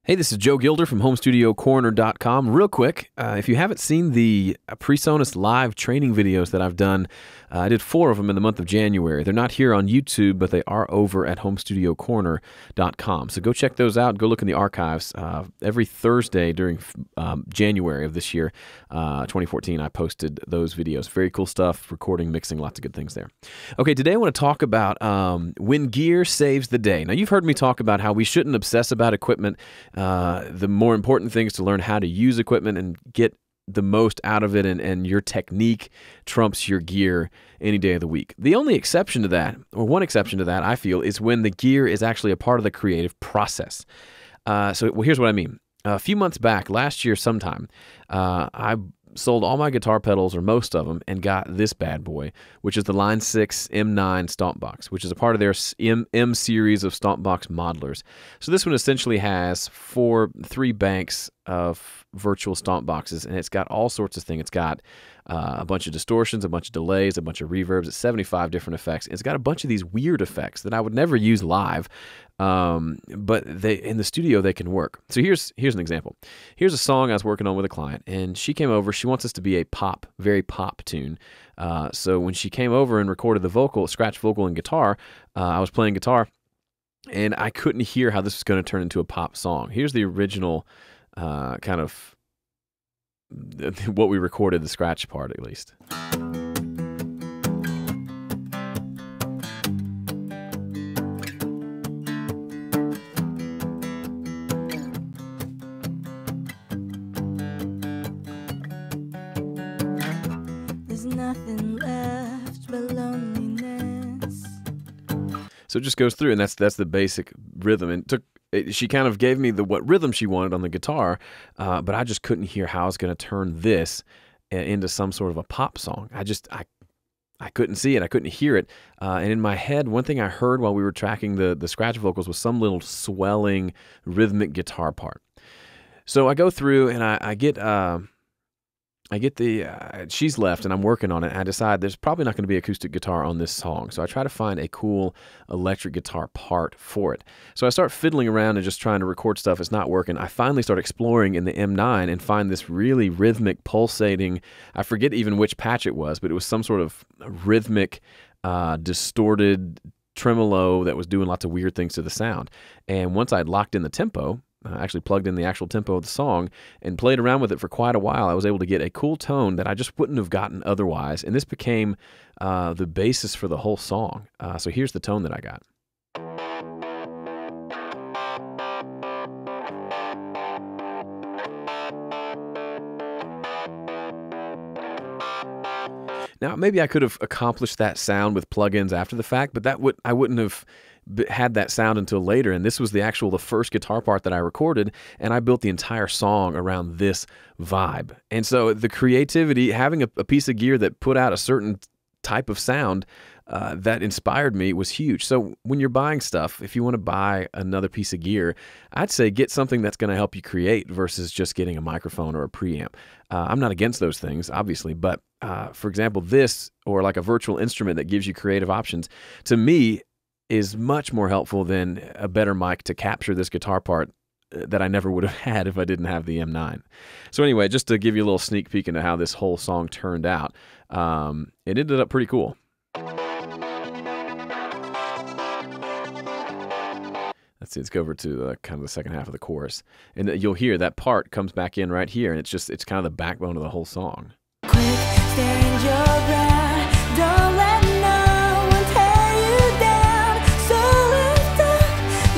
Hey, this is Joe Gilder from HomeStudioCorner.com. Real quick, if you haven't seen the PreSonus live training videos that I've done, I did 4 of them in the month of January. They're not here on YouTube, but they are over at HomeStudioCorner.com. So go check those out. Go look in the archives. Every Thursday during January of this year, 2014, I posted those videos. Very cool stuff, recording, mixing, lots of good things there. Okay, today I want to talk about when gear saves the day. Now, you've heard me talk about how we shouldn't obsess about equipment. The more important thing is to learn how to use equipment and get the most out of it, and your technique trumps your gear any day of the week. The only exception to that, or one exception to that, I feel, is when the gear is actually a part of the creative process. Here's what I mean. A few months back, last year sometime, I sold all my guitar pedals, or most of them, and got this bad boy, which is the Line 6 M9 Stompbox, which is a part of their M series of Stompbox modelers. So this one essentially has 3 banks of virtual stomp boxes, and it's got all sorts of things. It's got a bunch of distortions, a bunch of delays, a bunch of reverbs. It's 75 different effects. It's got a bunch of these weird effects that I would never use live, but in the studio they can work. So here's an example. Here's a song I was working on with a client, and she came over. She wants this to be a very pop tune. So when she came over and recorded the scratch vocal and guitar, I was playing guitar, and I couldn't hear how this was going to turn into a pop song. Here's the original kind of what we recorded, the scratch part at least. There's nothing left but loneliness. So it just goes through, and that's the basic rhythm. And she kind of gave me what rhythm she wanted on the guitar, but I just couldn't hear how I was going to turn this into some sort of a pop song. I couldn't see it. I couldn't hear it. And in my head, one thing I heard while we were tracking the scratch vocals was some little swelling rhythmic guitar part. So I go through and I get she's left, and I'm working on it. I decide there's probably not going to be acoustic guitar on this song, so I try to find a cool electric guitar part for it. So I start fiddling around and just trying to record stuff. It's not working. I finally start exploring in the M9 and find this really rhythmic, pulsating, I forget even which patch it was, but it was some sort of rhythmic, distorted tremolo that was doing lots of weird things to the sound. And once I'd locked in the tempo, I actually plugged in the actual tempo of the song and played around with it for quite a while, I was able to get a cool tone that I just wouldn't have gotten otherwise. And this became the basis for the whole song. So here's the tone that I got. Now, maybe I could have accomplished that sound with plugins after the fact, but I wouldn't have had that sound until later. And this was the first guitar part that I recorded, and I built the entire song around this vibe. And so the creativity, having a piece of gear that put out a certain type of sound that inspired me, was huge. So when you're buying stuff, if you want to buy another piece of gear, I'd say get something that's going to help you create versus just getting a microphone or a preamp. I'm not against those things, obviously, but for example, this, or like a virtual instrument that gives you creative options, to me is much more helpful than a better mic to capture this guitar part that I never would have had if I didn't have the M9. So anyway, just to give you a little sneak peek into how this whole song turned out, it ended up pretty cool. Let's go over to kind of the second half of the chorus, and you'll hear that part comes back in right here, and it's kind of the backbone of the whole song. Quick, stand your ground. Don't let no one tear you down. So lift up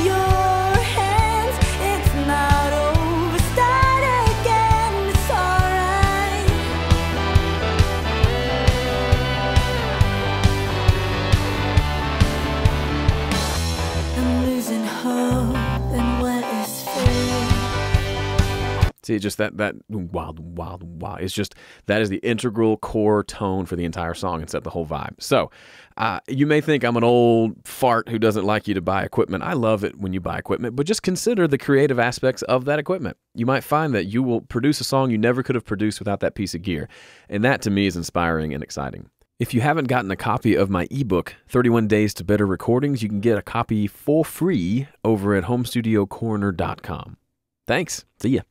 your hands. It's not over. Start again. It's alright. I'm losing hope, and what is free? See, just that wild. It's just, that is the integral core tone for the entire song and set the whole vibe. So you may think I'm an old fart who doesn't like you to buy equipment. I love it when you buy equipment, but just consider the creative aspects of that equipment. You might find that you will produce a song you never could have produced without that piece of gear. And that, to me, is inspiring and exciting. If you haven't gotten a copy of my ebook, 31 Days to Better Recordings, you can get a copy for free over at HomeStudioCorner.com. Thanks. See ya.